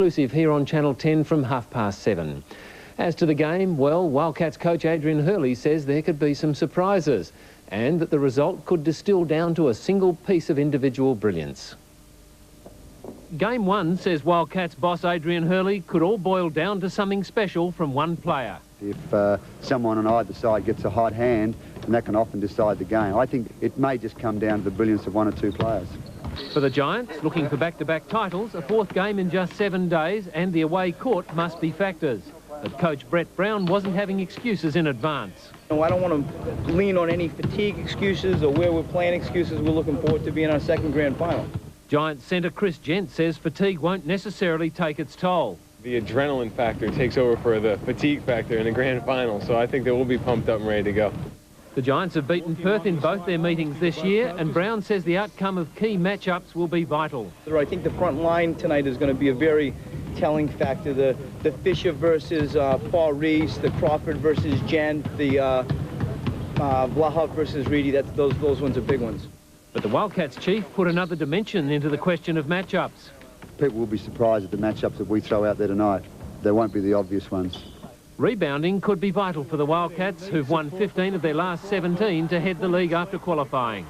Exclusive here on Channel 10 from 7:30. As to the game, well, Wildcats coach Adrian Hurley says there could be some surprises and that the result could distill down to a single piece of individual brilliance. Game 1, says Wildcats boss Adrian Hurley, could all boil down to something special from one player. If someone on either side gets a hot hand, then that can often decide the game. I think it may just come down to the brilliance of one or two players. For the Giants, looking for back-to-back titles, a fourth game in just 7 days and the away court must be factors. But coach Brett Brown wasn't having excuses in advance. I don't want to lean on any fatigue excuses or where we're playing excuses. We're looking forward to being our second grand final. Giants centre Chris Gent says fatigue won't necessarily take its toll. The adrenaline factor takes over for the fatigue factor in the grand final, so I think that we'll be pumped up and ready to go. The Giants have beaten Perth in both their meetings this year, and Brown says the outcome of key matchups will be vital. I think the front line tonight is going to be a very telling factor. The Fisher versus Paul Reese, the Crawford versus Gent, the Vlahoff versus Reedy, those ones are big ones. But the Wildcats chief put another dimension into the question of matchups. People will be surprised at the matchups that we throw out there tonight. They won't be the obvious ones. Rebounding could be vital for the Wildcats, who've won 15 of their last 17 to head the league after qualifying.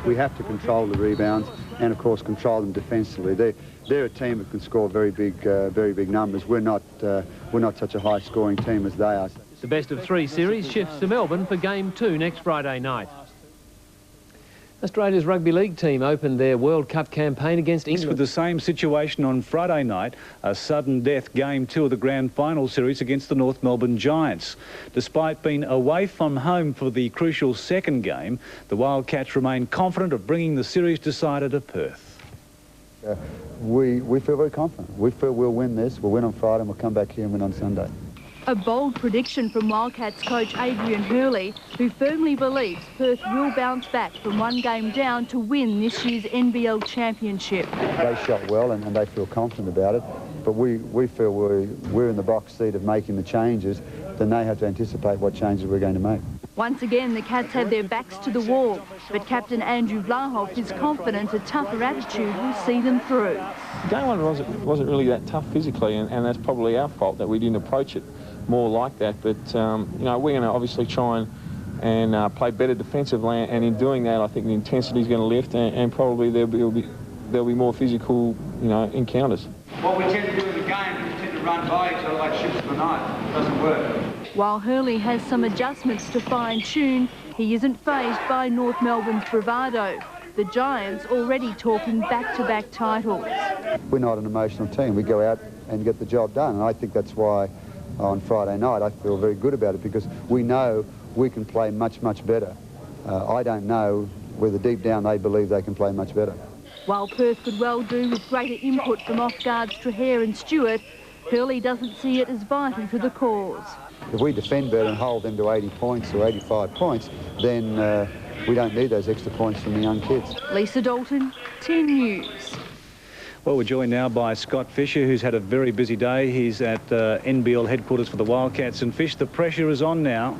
We have to control the rebounds and, of course, control them defensively. They're a team that can score very big numbers. We're not such a high-scoring team as they are. The best-of-3 series shifts to Melbourne for Game 2 next Friday night. Australia's rugby league team opened their World Cup campaign against England. With the same situation on Friday night, a sudden death Game 2 of the grand final series against the North Melbourne Giants. Despite being away from home for the crucial second game, the Wildcats remain confident of bringing the series decider to Perth. We feel very confident. We feel we'll win this. We'll win on Friday and we'll come back here and win on Sunday. A bold prediction from Wildcats coach Adrian Hurley, who firmly believes Perth will bounce back from one game down to win this year's NBL championship. They shot well and they feel confident about it, but we feel we're in the box seat of making the changes. Then they have to anticipate what changes we're going to make. Once again, the Cats have their backs to the wall, but Captain Andrew Vlahoff is confident a tougher attitude will see them through. Game 1 wasn't really that tough physically, and that's probably our fault that we didn't approach it more like that. But you know, we're going to obviously try and play better defensively, and in doing that, I think the intensity is going to lift, and probably there'll be more physical, you know, encounters. What we tend to do in the game is we tend to run by each other like ships in the night. It doesn't work. While Hurley has some adjustments to fine-tune, he isn't fazed by North Melbourne's bravado. The Giants already talking back-to-back titles. We're not an emotional team. We go out and get the job done, and I think that's why on Friday night I feel very good about it, because we know we can play much better. I don't know whether deep down they believe they can play much better. While Perth could well do with greater input from off-guards Trahair and Stewart, Hurley doesn't see it as vital to the cause. If we defend better and hold them to 80 points or 85 points, then we don't need those extra points from the young kids. Lisa Dalton, 10 News. Well, we're joined now by Scott Fisher, who's had a very busy day. He's at NBL headquarters for the Wildcats. And Fish, the pressure is on now.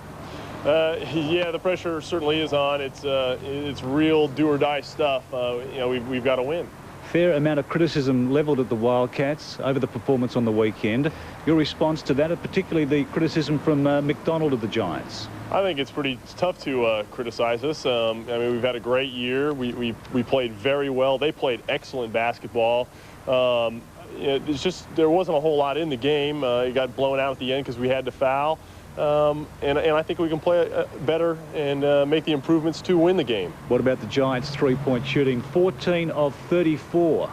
Yeah, the pressure certainly is on. It's real do-or-die stuff. You know, we've got to win. Fair amount of criticism levelled at the Wildcats over the performance on the weekend. Your response to that, and particularly the criticism from McDonald of the Giants? I think it's pretty tough to criticize us. I mean, we've had a great year. We played very well. They played excellent basketball. It's just there wasn't a whole lot in the game. It got blown out at the end because we had to foul. And I think we can play better and make the improvements to win the game. What about the Giants' three-point shooting? 14 of 34.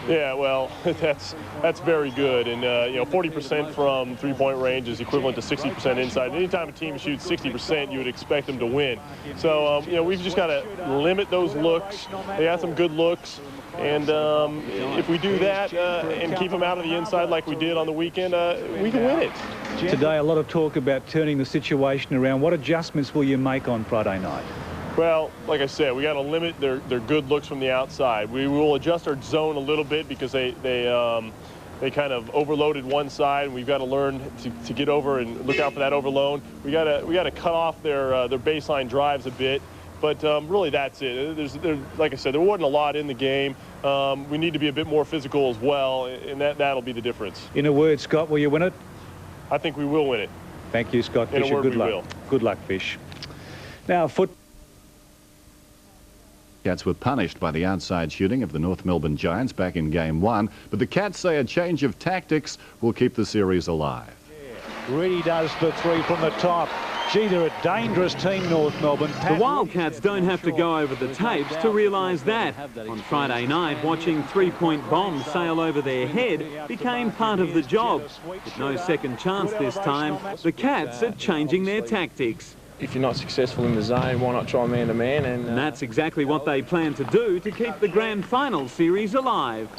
Yeah, well, that's very good. And, you know, 40% from three-point range is equivalent to 60% inside. Anytime a team shoots 60%, you would expect them to win. So, you know, we've just got to limit those looks. They had some good looks. And if we do that and keep them out of the inside like we did on the weekend, we can win it. Today, a lot of talk about turning the situation around. What adjustments will you make on Friday night? Well, like I said, we got to limit their good looks from the outside. We will adjust our zone a little bit because they kind of overloaded one side, and we've got to learn to get over and look out for that overload. We got to cut off their baseline drives a bit But really, that's it. Like I said, there wasn't a lot in the game. We need to be a bit more physical as well, and that'll be the difference. In a word, Scott, will you win it? I think we will win it. Thank you, Scott In a Fisher. word, Good we luck. will. Good luck, Fish. Now, Cats were punished by the outside shooting of the North Melbourne Giants back in Game 1, but the Cats say a change of tactics will keep the series alive. Reedy does the three from the top. Gee, they're a dangerous team, North Melbourne. The Wildcats don't have to go over the tapes to realise that. On Friday night, watching three-point bombs sail over their head became part of the job. With no second chance this time, the Cats are changing their tactics. If you're not successful in the zone, why not try man-to-man? And that's exactly what they plan to do to keep the grand final series alive.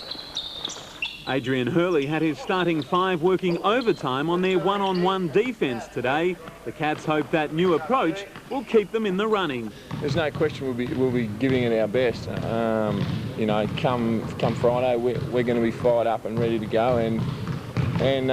Adrian Hurley had his starting five working overtime on their one-on-one defence today. The Cats hope that new approach will keep them in the running. There's no question we'll be giving it our best. You know, come Friday, we're going to be fired up and ready to go and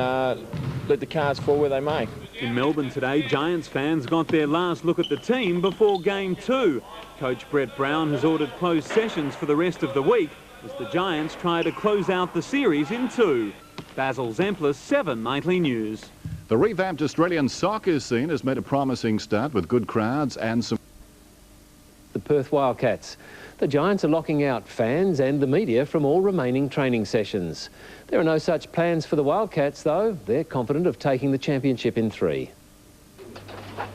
let the cards fall where they may. In Melbourne today, Giants fans got their last look at the team before Game 2. Coach Brett Brown has ordered closed sessions for the rest of the week as the Giants try to close out the series in 2. Basil Zemplis, 7 Nightly News. The revamped Australian soccer scene has made a promising start with good crowds and some... The Perth Wildcats. The Giants are locking out fans and the media from all remaining training sessions. There are no such plans for the Wildcats, though. They're confident of taking the championship in 3.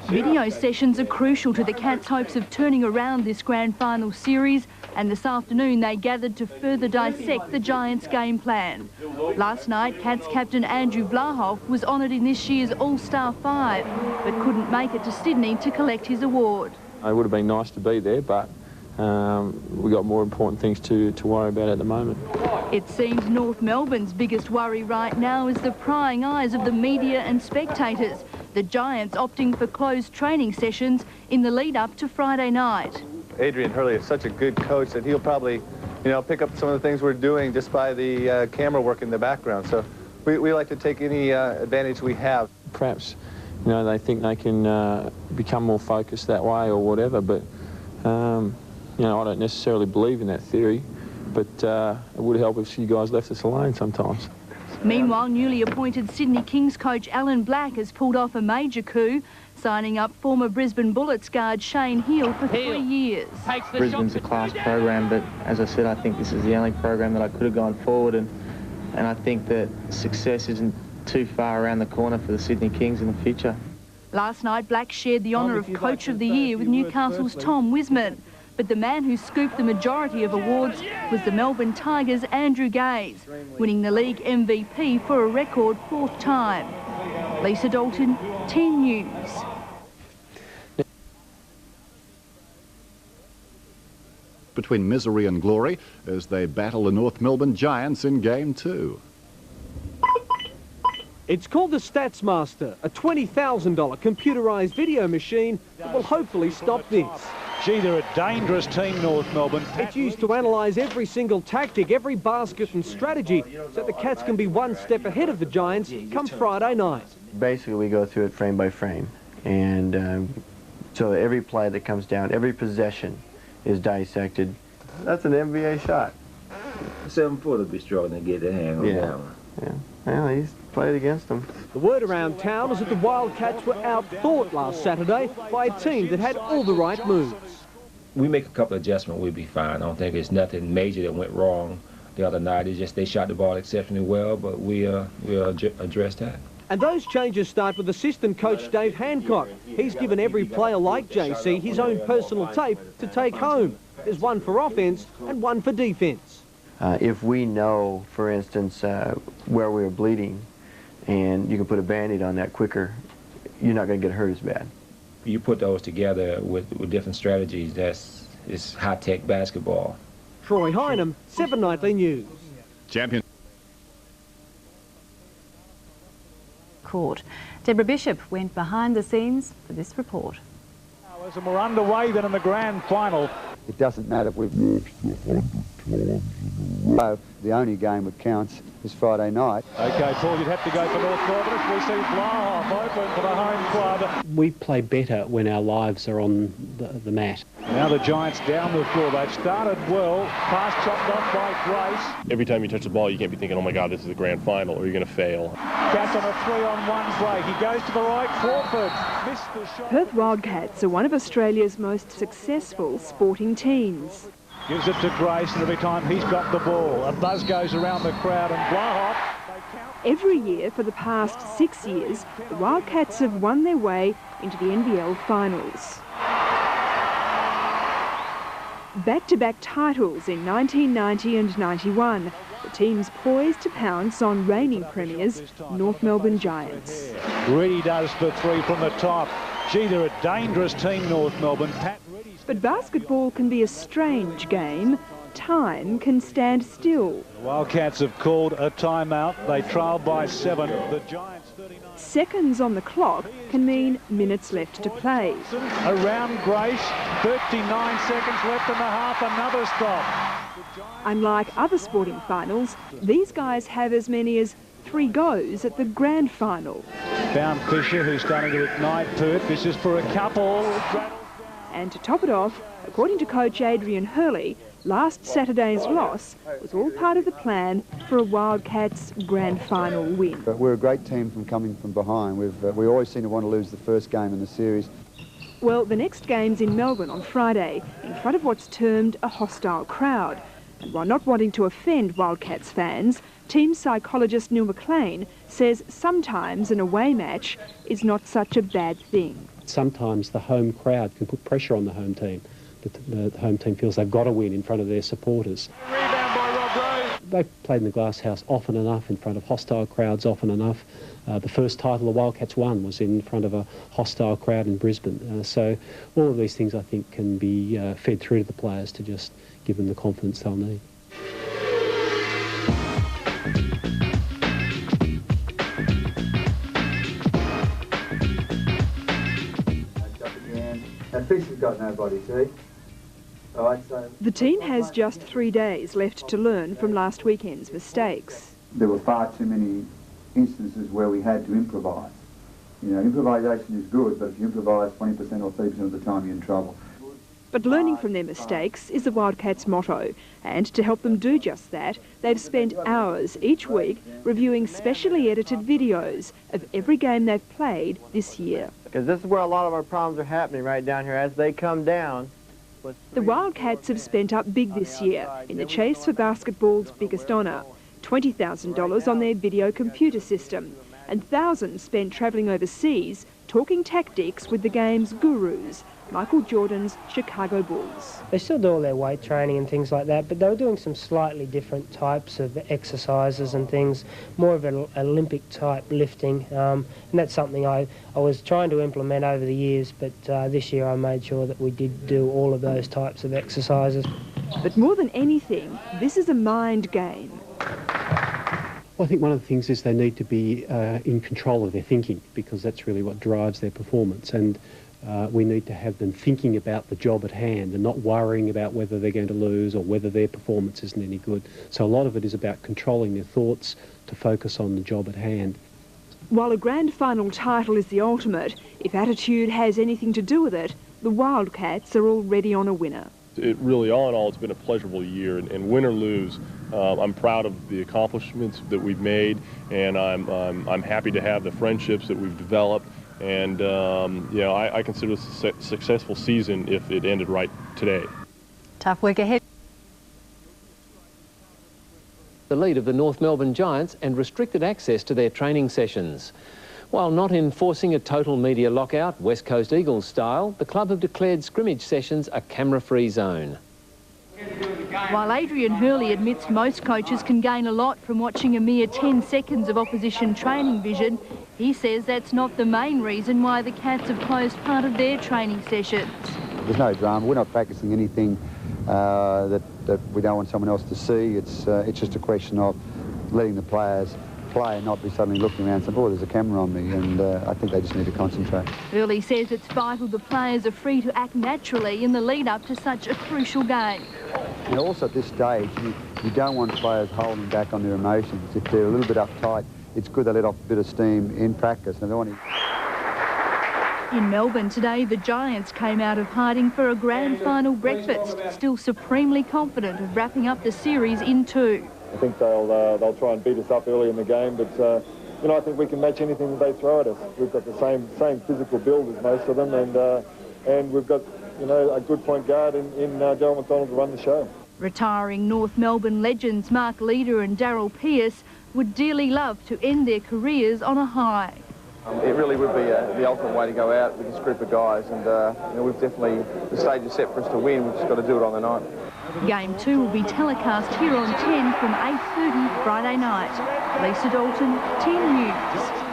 Video sessions are crucial to the Cats' hopes of turning around this grand final series, and this afternoon they gathered to further dissect the Giants' game plan. Last night, Cats captain Andrew Vlahoff was honoured in this year's All-Star 5, but couldn't make it to Sydney to collect his award. It would have been nice to be there, but we've got more important things to worry about at the moment. It seems North Melbourne's biggest worry right now is the prying eyes of the media and spectators, the Giants opting for closed training sessions in the lead-up to Friday night. Adrian Hurley is such a good coach that he'll probably, you know, pick up some of the things we're doing just by the camera work in the background. So we like to take any advantage we have. Perhaps, you know, they think they can become more focused that way or whatever, but, you know, I don't necessarily believe in that theory, but it would help if you guys left us alone sometimes. Meanwhile, newly appointed Sydney Kings coach Alan Black has pulled off a major coup, signing up former Brisbane Bullets guard Shane Heal for 3 years. Brisbane's a class program, but as I said, I think this is the only program that I could have gone forward, and I think that success isn't too far around the corner for the Sydney Kings in the future. Last night, Black shared the honour of Coach of the Year with Newcastle's Tom Wisman. But the man who scooped the majority of awards was the Melbourne Tigers' Andrew Gaze, winning the league MVP for a record 4th time. Lisa Dalton, 10 News. Between misery and glory as they battle the North Melbourne Giants in Game 2. It's called the Stats Master, a $20,000 computerised video machine that will hopefully stop this. Gee, they're a dangerous team, North Melbourne. It's used to analyse every single tactic, every basket and strategy, so the Cats can be one step ahead of the Giants come Friday night. Basically, we go through it frame by frame, and so every play that comes down, every possession is dissected. That's an NBA shot. 7-footer would be struggling to get their hand on that one. Yeah. Well, he's played against them. The word around town is that the Wildcats were outthought last Saturday by a team that had all the right moves. We make a couple of adjustments, we'll be fine. I don't think there's nothing major that went wrong the other night. It's just they shot the ball exceptionally well, but we addressed that. And those changes start with assistant coach Dave Hancock. He's given every player like JC his own personal tape to take home. There's one for offence and one for defence. If we know, for instance, where we're bleeding, and you can put a Band-Aid on that quicker, you're not going to get hurt as bad. You put those together with different strategies, it's high-tech basketball. Troy Hynam, 7 Nightly News. Champion. Court. Deborah Bishop went behind the scenes for this report. And we're underway then in the grand final. It doesn't matter if we've lost 100 times in a row. The only game that counts this Friday night. OK, Paul, you'd have to go for North Melbourne if we see Blahoff open for the home club. We play better when our lives are on the mat. Now the Giants down the floor. They've started well. Pass chopped off by Grace. Every time you touch the ball, you can't be thinking, oh my God, this is the grand final, or you're going to fail. Cats on a 3-on-1 break. He goes to the right. Crawford missed the shot. Perth Wildcats are one of Australia's most successful sporting teams. Gives it to Grace, and every time he's got the ball, a buzz goes around the crowd, and Blahoff. Every year for the past 6 years, the Wildcats have won their way into the NBL finals. Back-to-back titles in 1990 and 91. The team's poised to pounce on reigning premiers, North Melbourne Giants. Reedy does the three from the top. Gee, they're a dangerous team, North Melbourne. But basketball can be a strange game. Time can stand still. The Wildcats have called a timeout. They trail by 7. The Giants 39. Seconds on the clock can mean minutes left to play. Around Grace, 39 seconds left in the half, another stop. Unlike other sporting finals, these guys have as many as 3 goes at the grand final. Found Fisher, who's starting to ignite Perth. This is for a couple. And to top it off, according to coach Adrian Hurley, last Saturday's loss was all part of the plan for a Wildcats grand final win. But we're a great team from coming from behind. We always seem to want to lose the first game in the series. Well, the next game's in Melbourne on Friday, in front of what's termed a hostile crowd. And while not wanting to offend Wildcats fans, team psychologist Neil McLean says sometimes an away match is not such a bad thing. Sometimes the home crowd can put pressure on the home team. The home team feels they've got to win in front of their supporters. Rebound by Rob Rose. They've played in the Glass House often enough, in front of hostile crowds often enough. The first title the Wildcats won was in front of a hostile crowd in Brisbane. So all of these things, I think, can be fed through to the players to just give them the confidence they'll need. Now, Fish has got nobody, see? All right, so the team has just 3 days left to learn from last weekend's mistakes. there were far too many instances where we had to improvise. You know, improvisation is good, but if you improvise 20% or 30% of the time, you're in trouble. But learning from their mistakes is the Wildcats' motto, and to help them do just that, they've spent hours each week reviewing specially edited videos of every game they've played this year. Because this is where a lot of our problems are happening right down here as they come down. The Wildcats have spent up big this year in the chase for basketball's biggest honour, $20,000 on their video computer system, and thousands spent travelling overseas talking tactics with the game's gurus, Michael Jordan's Chicago Bulls. They still do all their weight training and things like that, but they were doing some slightly different types of exercises and things, more of an Olympic type lifting, and that's something I was trying to implement over the years, but this year I made sure that we did do all of those types of exercises. But more than anything, this is a mind game. Well, I think one of the things is they need to be in control of their thinking, because that's really what drives their performance, and we need to have them thinking about the job at hand and not worrying about whether they're going to lose or whether their performance isn't any good. So a lot of it is about controlling their thoughts to focus on the job at hand. While a grand final title is the ultimate, if attitude has anything to do with it, the Wildcats are already on a winner. It really, all in all, it's been a pleasurable year, and win or lose, I'm proud of the accomplishments that we've made, and I'm happy to have the friendships that we've developed. And, you know, I consider this a successful season if it ended right today. Tough work ahead. The lead of the North Melbourne Giants and restricted access to their training sessions. While not enforcing a total media lockout, West Coast Eagles style, the club have declared scrimmage sessions a camera-free zone. While Adrian Hurley admits most coaches can gain a lot from watching a mere 10 seconds of opposition training vision, he says that's not the main reason why the Cats have closed part of their training sessions. There's no drama. We're not practicing anything that we don't want someone else to see. It's just a question of letting the players play and not be suddenly looking around and saying, oh, there's a camera on me, and I think they just need to concentrate. Hurley says it's vital the players are free to act naturally in the lead-up to such a crucial game. And also at this stage, you don't want players holding back on their emotions. If they're a little bit uptight, it's good to let off a bit of steam in practice. And they want to... In Melbourne today, the Giants came out of hiding for a grand final breakfast, still supremely confident of wrapping up the series in 2. I think they'll try and beat us up early in the game, but you know, I think we can match anything that they throw at us. We've got the same physical build as most of them, and we've got, you know, a good point guard in Darryl McDonald to run the show. Retiring North Melbourne legends Mark Leader and Daryl Pearce would dearly love to end their careers on a high. It really would be the ultimate way to go out with this group of guys, and you know, we've definitely, the stage is set for us to win. We've just got to do it on the night. Game 2 will be telecast here on 10 from 8:30 Friday night. Lisa Dalton, 10 News.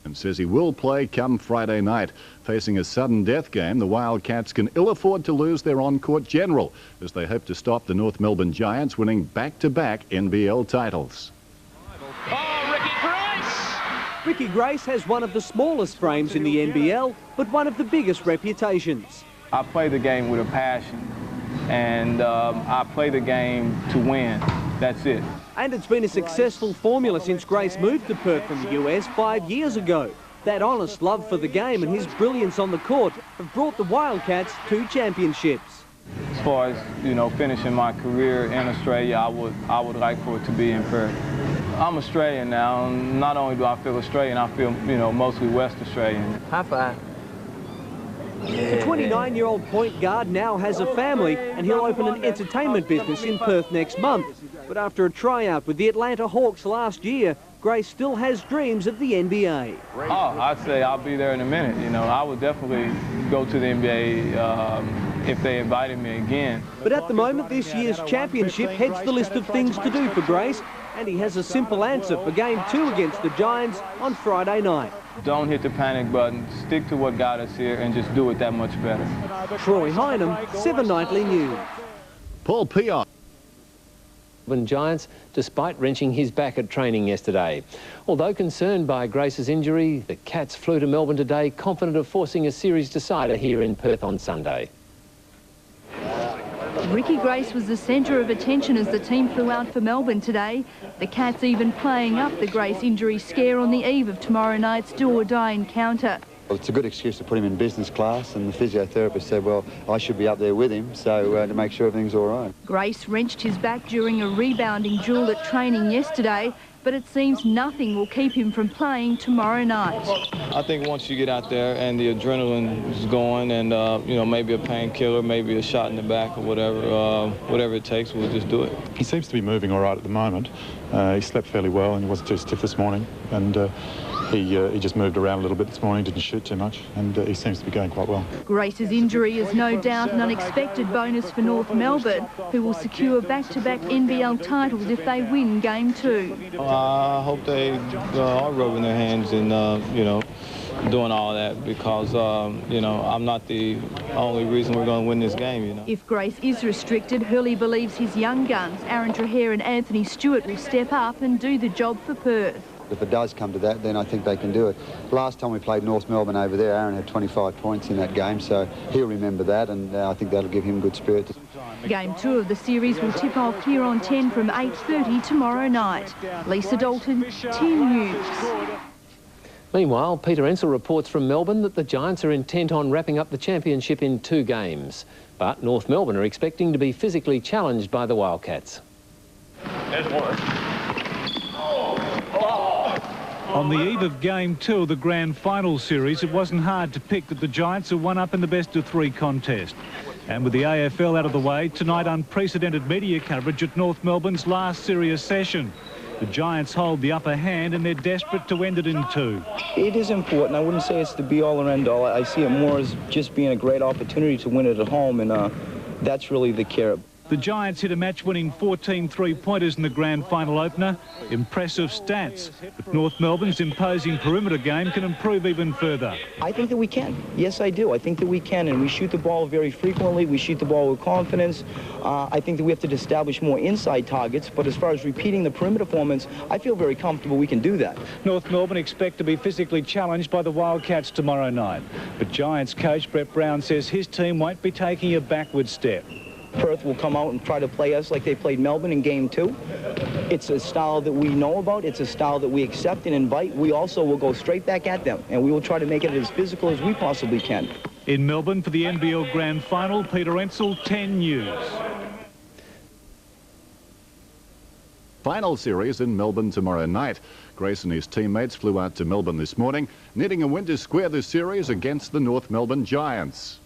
And says he will play come Friday night. Facing a sudden death game, the Wildcats can ill afford to lose their on-court general as they hope to stop the North Melbourne Giants winning back-to-back NBL titles. Ricky Grace has one of the smallest frames in the NBL, but one of the biggest reputations. I play the game with a passion, and I play the game to win. That's it. And it's been a successful formula since Grace moved to Perth from the US 5 years ago. That honest love for the game and his brilliance on the court have brought the Wildcats 2 championships. As far as, you know, finishing my career in Australia, I would like for it to be in Perth. I'm Australian now, and not only do I feel Australian, I feel, you know, mostly West Australian. High five. The 29-year-old point guard now has a family, and he'll open an entertainment business in Perth next month. But after a tryout with the Atlanta Hawks last year, Grace still has dreams of the NBA. Oh, I'd say I'll be there in a minute. You know, I would definitely go to the NBA if they invited me again. But at the moment, this year's championship heads the list of things to do for Grace, and he has a simple answer for Game 2 against the Giants on Friday night. Don't hit the panic button. Stick to what got us here and just do it that much better. Troy Hynum, 7 Nightly News. Paul Piot. Giants, despite wrenching his back at training yesterday. Although concerned by Grace's injury, the Cats flew to Melbourne today, confident of forcing a series decider here in Perth on Sunday. Ricky Grace was the centre of attention as the team flew out for Melbourne today. The Cats even playing up the Grace injury scare on the eve of tomorrow night's do-or-die encounter. Well, it's a good excuse to put him in business class, and the physiotherapist said, well, I should be up there with him, so to make sure everything's all right. Grace wrenched his back during a rebounding duel at training yesterday, but it seems nothing will keep him from playing tomorrow night. I think once you get out there and the adrenaline is going, and you know, maybe a painkiller, maybe a shot in the back or whatever it takes, we'll just do it. He seems to be moving all right at the moment. He slept fairly well and he wasn't too stiff this morning, and he just moved around a little bit this morning, didn't shoot too much, and he seems to be going quite well. Grace's injury is no doubt an unexpected bonus for North Melbourne, who will secure back-to-back NBL titles if they win Game 2. I hope they are rubbing their hands and, you know, doing all that, because, you know, I'm not the only reason we're going to win this game, you know. If Grace is restricted, Hurley believes his young guns, Aaron Trahair and Anthony Stewart, will step up and do the job for Perth. If it does come to that, then I think they can do it. Last time we played North Melbourne over there, Aaron had 25 points in that game, so he'll remember that, and I think that'll give him good spirit. Game 2 of the series will tip off here on 10 from 8:30 tomorrow night. Lisa Dalton, 10 News. Meanwhile, Peter Ensel reports from Melbourne that the Giants are intent on wrapping up the championship in 2 games. But North Melbourne are expecting to be physically challenged by the Wildcats. There's one. On the eve of Game 2 of the Grand Final series, it wasn't hard to pick that the Giants are one up in the best-of-3 contest. And with the AFL out of the way, tonight unprecedented media coverage at North Melbourne's last serious session. The Giants hold the upper hand and they're desperate to end it in 2. It is important. I wouldn't say it's the be-all or end-all. I see it more as just being a great opportunity to win it at home, and that's really the care. The Giants hit a match-winning 14 three-pointers in the grand final opener. Impressive stats, but North Melbourne's imposing perimeter game can improve even further. I think that we can. Yes, I do. I think that we can, and we shoot the ball very frequently. We shoot the ball with confidence. I think that we have to establish more inside targets, but as far as repeating the perimeter performance, I feel very comfortable we can do that. North Melbourne expect to be physically challenged by the Wildcats tomorrow night, but Giants coach Brett Brown says his team won't be taking a backward step. Perth will come out and try to play us like they played Melbourne in Game 2. It's a style that we know about. It's a style that we accept and invite. We also will go straight back at them, and we will try to make it as physical as we possibly can. In Melbourne for the NBL Grand Final, Peter Ensel, 10 News. Final series in Melbourne tomorrow night. Grace and his teammates flew out to Melbourne this morning, needing a win to square the series against the North Melbourne Giants.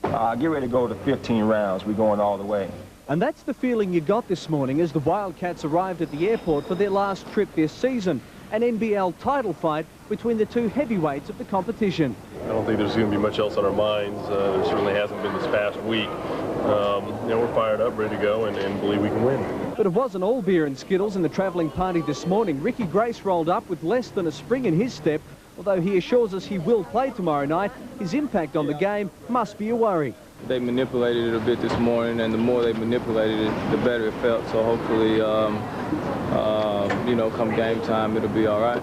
Get ready to go to 15 rounds. We're going all the way. And that's the feeling you got this morning as the Wildcats arrived at the airport for their last trip this season. An NBL title fight between the two heavyweights of the competition. I don't think there's going to be much else on our minds. There certainly hasn't been this past week. We're fired up, ready to go, and believe we can win. But it wasn't all beer and Skittles in the travelling party this morning. Ricky Grace rolled up with less than a spring in his step. Although he assures us he will play tomorrow night, his impact on the game must be a worry. They manipulated it a bit this morning, and the more they manipulated it, the better it felt. So hopefully, you know, come game time, it'll be all right.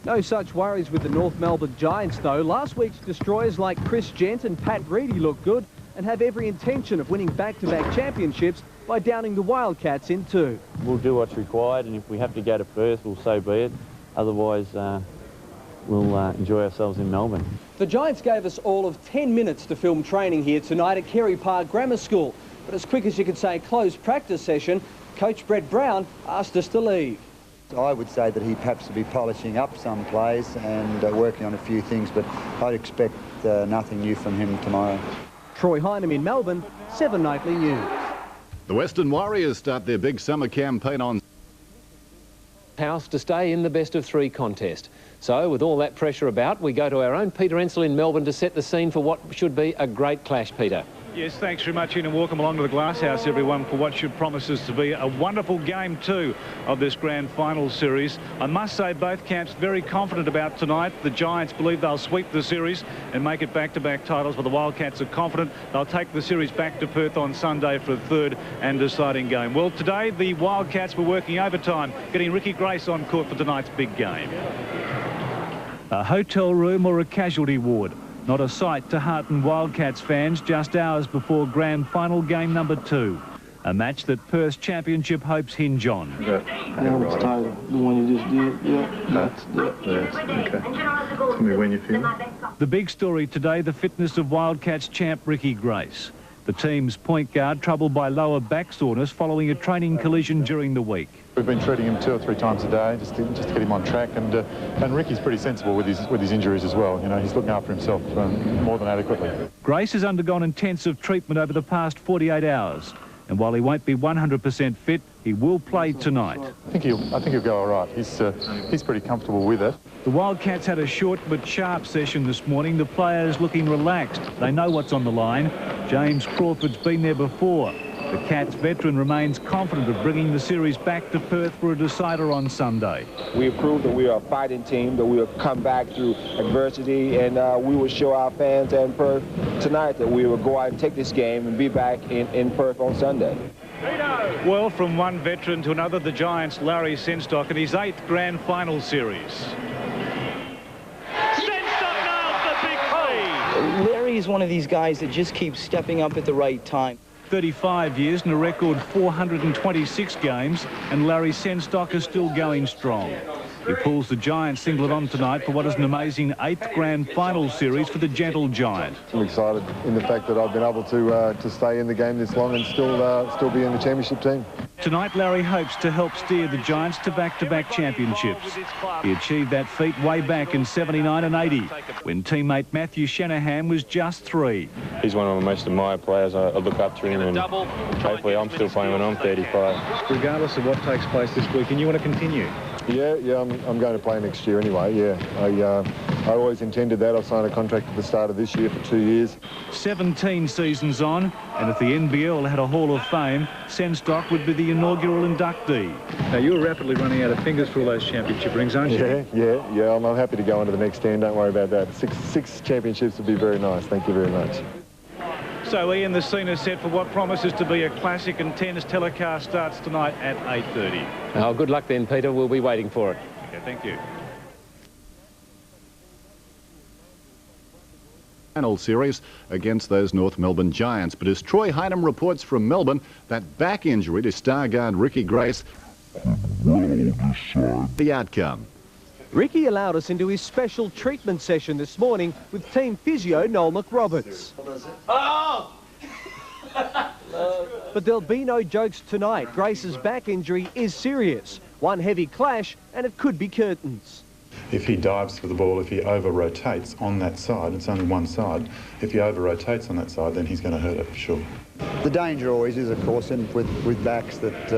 No such worries with the North Melbourne Giants, though. Last week's destroyers like Chris Gent and Pat Reedy look good and have every intention of winning back-to-back championships by downing the Wildcats in 2. We'll do what's required, and if we have to go to Perth, we'll so be it. Otherwise, we'll enjoy ourselves in Melbourne. The Giants gave us all of 10 minutes to film training here tonight at Carey Park Grammar School. But as quick as you could say closed practice session, Coach Brett Brown asked us to leave. I would say that he perhaps will be polishing up some plays and working on a few things, but I'd expect nothing new from him tomorrow. Troy Hynam in Melbourne, 7 Nightly News. The Western Warriors start their big summer campaign on house to stay in the best-of-3 contest. So, with all that pressure about, we go to our own Peter Ensel in Melbourne to set the scene for what should be a great clash, Peter. Yes, thanks very much, Ian, and welcome along to the Glasshouse, everyone, for what should promises to be a wonderful Game 2 of this grand final series. I must say both camps very confident about tonight. The Giants believe they'll sweep the series and make it back-to-back titles, but the Wildcats are confident they'll take the series back to Perth on Sunday for a third and deciding game. Well, today the Wildcats were working overtime, getting Ricky Grace on court for tonight's big game. A hotel room or a casualty ward. Not a sight to hearten Wildcats fans just hours before grand final game number 2. A match that Perth's championship hopes hinge on. The one you just did, yeah. That's okay. Tell me when you feel. The big story today, the fitness of Wildcats champ Ricky Grace. The team's point guard troubled by lower back soreness following a training collision during the week. We've been treating him 2 or 3 times a day just to get him on track, and Ricky's pretty sensible with his injuries as well. You know, he's looking after himself more than adequately. Grace has undergone intensive treatment over the past 48 hours, and while he won't be 100% fit, he will play tonight. I think he'll go all right. He's pretty comfortable with it. The Wildcats had a short but sharp session this morning. The players looking relaxed. They know what's on the line. James Crawford's been there before. The Cats veteran remains confident of bringing the series back to Perth for a decider on Sunday. We have proved that we are a fighting team, that we will come back through adversity, and we will show our fans and Perth tonight that we will go out and take this game and be back in Perth on Sunday. Well, from one veteran to another, the Giants' Larry Senstock in his 8th grand final series. Larry is one of these guys that just keeps stepping up at the right time. 35 years and a record 426 games, and Larry Senstock is still going strong. He pulls the Giants singlet on tonight for what is an amazing 8th grand final series for the gentle Giant. I'm excited in the fact that I've been able to stay in the game this long and still be in the championship team. Tonight, Larry hopes to help steer the Giants to back-to-back championships. He achieved that feat way back in 79 and 80, when teammate Matthew Shanahan was just 3. He's one of my most admired players. I look up to him, and hopefully I'm still playing when I'm 35. Regardless of what takes place this week, and you want to continue? Yeah, I'm going to play next year anyway, yeah. I always intended that. I signed a contract at the start of this year for 2 years. 17 seasons on, and if the NBL had a Hall of Fame, Senstock would be the inaugural inductee. Now, you're rapidly running out of fingers for all those championship rings, aren't you? Yeah. I'm happy to go on to the next 10. Don't worry about that. Six championships would be very nice. Thank you very much. So, Ian, the scene is set for what promises to be a classic, and tennis telecast starts tonight at 8:30. Oh, good luck then, Peter. We'll be waiting for it. Okay, thank you. Final series against those North Melbourne Giants. But as Troy Hynam reports from Melbourne, that back injury to star guard Ricky Grace, the outcome. Ricky allowed us into his special treatment session this morning with team physio Noel McRoberts. Oh! But there'll be no jokes tonight. Grace's back injury is serious. One heavy clash and it could be curtains. If he dives for the ball, if he over-rotates on that side, it's only one side, if he over-rotates on that side, then he's going to hurt it for sure. The danger always is, of course, with backs that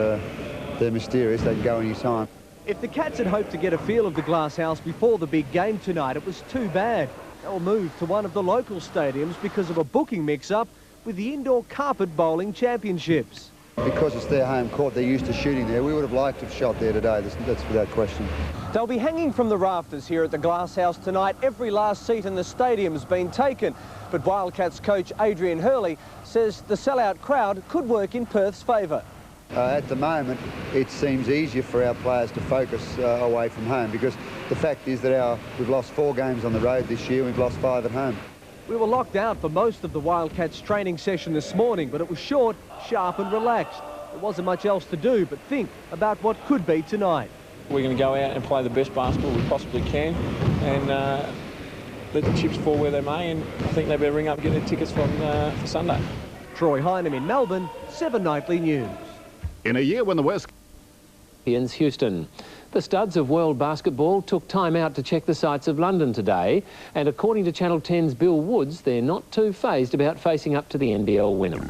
they're mysterious. They can go any time. If the Cats had hoped to get a feel of the glass house before the big game tonight, it was too bad. They'll move to one of the local stadiums because of a booking mix-up with the Indoor Carpet Bowling Championships. Because it's their home court, they're used to shooting there. We would have liked to have shot there today, that's without question. They'll be hanging from the rafters here at the Glass House tonight. Every last seat in the stadium's been taken. But Wildcats coach Adrian Hurley says the sellout crowd could work in Perth's favour. At the moment, it seems easier for our players to focus away from home because the fact is that we've lost 4 games on the road this year, we've lost 5 at home. We were locked out for most of the Wildcats training session this morning, but it was short, sharp and relaxed. There wasn't much else to do but think about what could be tonight. We're going to go out and play the best basketball we possibly can and let the chips fall where they may, and I think they better ring up and get their tickets for Sunday. Troy Hynam in Melbourne, 7 Nightly News. In a year when the West... Houston. The studs of world basketball took time out to check the sights of London today, and according to Channel 10's Bill Woods, they're not too phased about facing up to the NBL winner.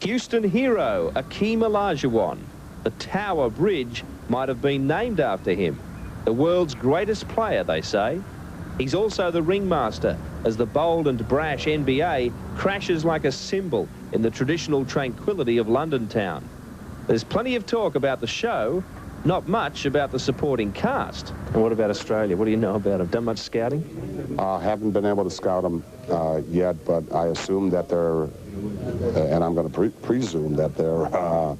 Houston hero Akeem Olajuwon. The Tower Bridge might have been named after him. The world's greatest player, they say. He's also the ringmaster as the bold and brash NBA crashes like a cymbal in the traditional tranquility of London town. There's plenty of talk about the show, not much about the supporting cast. And what about Australia? What do you know about them? Done much scouting? I haven't been able to scout them yet, but I assume that they're, and I'm going to presume that they're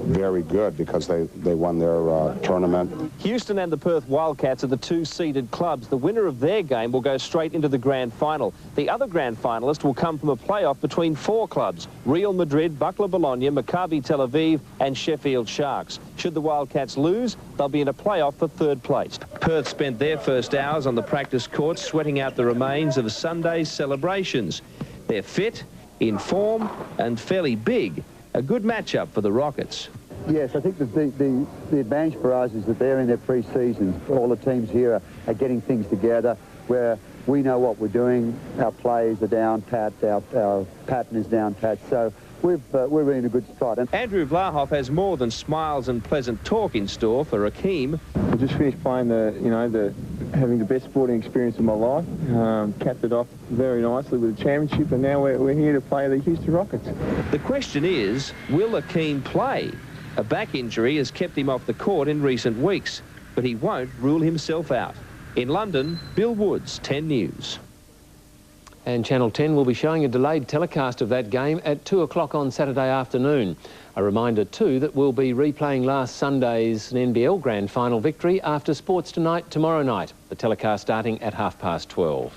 very good because they won their tournament. Houston and the Perth Wildcats are the 2 seeded clubs. The winner of their game will go straight into the grand final. The other grand finalist will come from a playoff between 4 clubs: Real Madrid, Buckler Bologna, Maccabi Tel Aviv and Sheffield Sharks. Should the Wildcats lose, they'll be in a playoff for 3rd place. Perth spent their first hours on the practice court sweating out the remains of Sunday's celebrations. They're fit, in form and fairly big. A good matchup for the Rockets. Yes, I think the advantage for us is that they're in their pre-seasons. All the teams here are getting things together where we know what we're doing. Our plays are down pat, our pattern is down pat. So we're in a good spot. And Andrew Vlahoff has more than smiles and pleasant talk in store for Akeem. I just finished playing having the best sporting experience of my life. Capped it off very nicely with a championship, and now we're here to play the Houston Rockets. The question is, will Akeem play? A back injury has kept him off the court in recent weeks, but he won't rule himself out. In London, Bill Woods, 10 News. And Channel 10 will be showing a delayed telecast of that game at 2 o'clock on Saturday afternoon. A reminder too that we'll be replaying last Sunday's NBL Grand Final victory after Sports Tonight tomorrow night, the telecast starting at 12:30.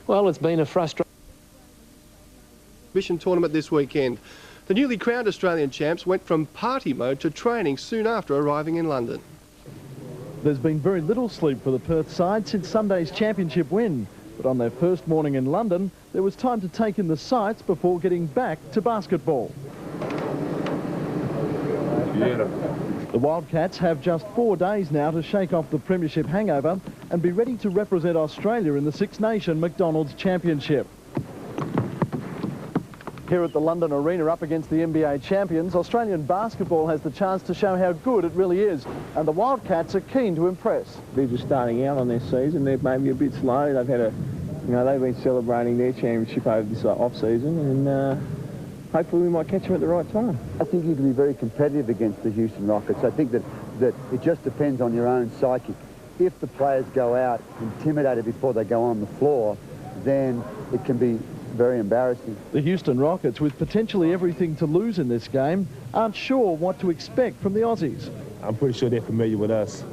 Well, it's been a frustrating exhibition tournament this weekend. The newly crowned Australian champs went from party mode to training soon after arriving in London. There's been very little sleep for the Perth side since Sunday's championship win. But on their first morning in London, there was time to take in the sights before getting back to basketball. The Wildcats have just 4 days now to shake off the premiership hangover and be ready to represent Australia in the Six Nation McDonald's Championship. Here at the London Arena up against the NBA champions, Australian basketball has the chance to show how good it really is, and the Wildcats are keen to impress. They're just starting out on their season. They're maybe a bit slow. They've had they've been celebrating their championship over this off-season, and hopefully we might catch them at the right time. I think you can be very competitive against the Houston Rockets. I think that it just depends on your own psyche. If the players go out intimidated before they go on the floor, then it can be very embarrassing. The Houston Rockets, with potentially everything to lose in this game, aren't sure what to expect from the Aussies. I'm pretty sure they're familiar with us,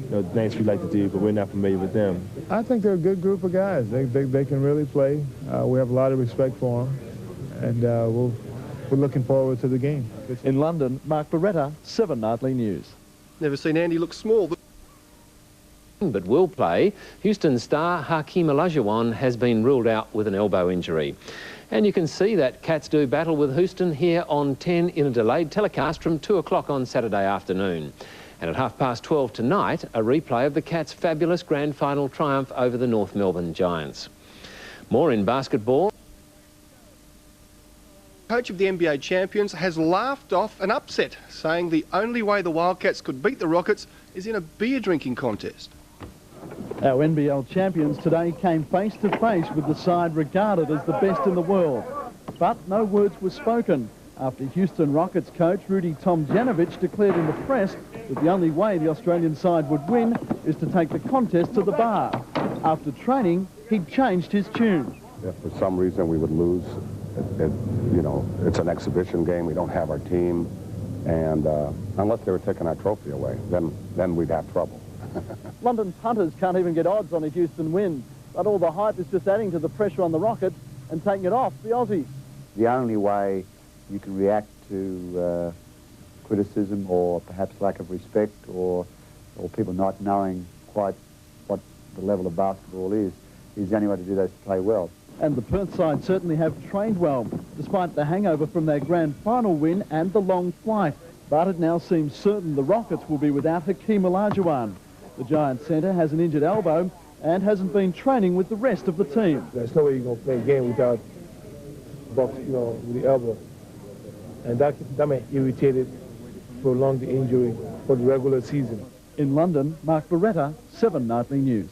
the things we like to do, but we're not familiar with them. I think they're a good group of guys. They can really play. We have a lot of respect for them, and we're looking forward to the game. In London, Mark Beretta, 7 Nightly News. Never seen Andy look small. But will play. Houston star Hakeem Olajuwon has been ruled out with an elbow injury. And you can see that Cats do battle with Houston here on 10 in a delayed telecast from 2 o'clock on Saturday afternoon. And at 12:30 tonight, a replay of the Cats' fabulous grand final triumph over the North Melbourne Giants. More in basketball. Coach of the NBA champions has laughed off an upset, saying the only way the Wildcats could beat the Rockets is in a beer drinking contest. Our NBL champions today came face to face with the side regarded as the best in the world. But no words were spoken after Houston Rockets coach Rudy Tomjanovich declared in the press that the only way the Australian side would win is to take the contest to the bar. After training, he'd changed his tune. If for some reason we would lose, it's an exhibition game. We don't have our team. And unless they were taking our trophy away, then we'd have trouble. London punters can't even get odds on a Houston win, but all the hype is just adding to the pressure on the Rockets and taking it off the Aussies. The only way you can react to criticism or perhaps lack of respect or people not knowing quite what the level of basketball is the only way to do that is to play well. And the Perth side certainly have trained well, despite the hangover from their grand final win and the long flight. But it now seems certain the Rockets will be without Hakeem Olajuwon. The Giant centre has an injured elbow and hasn't been training with the rest of the team. There's no way you're going to play a game without Bucks, with the elbow. And that may irritate it, prolong the injury for the regular season. In London, Mark Beretta, 7 Nightly News.